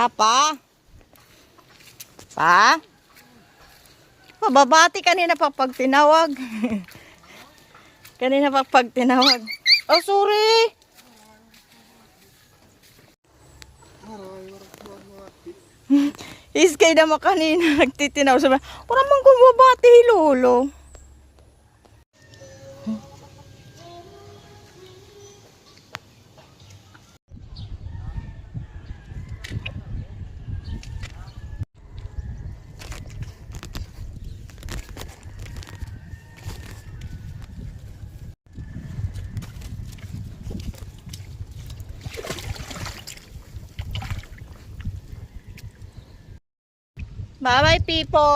Pa? Pa? Babati kanina pa pag tinawag. Kanina pa pag tinawag. Oh, sorry. Iskay naman kanina nagtitinaw. Sabi, wala mang kumabati, lolo. Bye-bye, Pipo.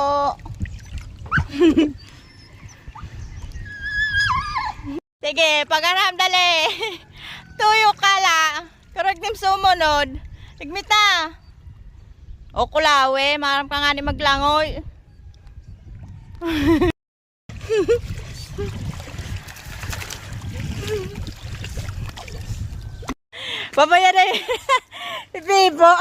Sige, pagharap dali. Tuyo ka la. Karag nim sumunod. Igmita. O kulawe, maram ka nga ni maglangoy. Babaya na Pipo.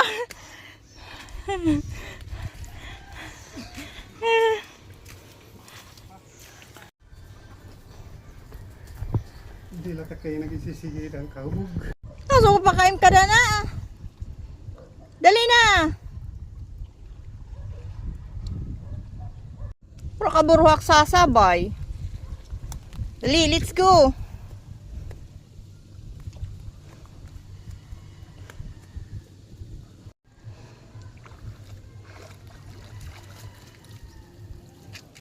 Hindi lang kayo nagsisige ng kahug. Kaso ko pa kain ka na na. Dali na. Pero kaburuhak sasabay. Dali, let's go.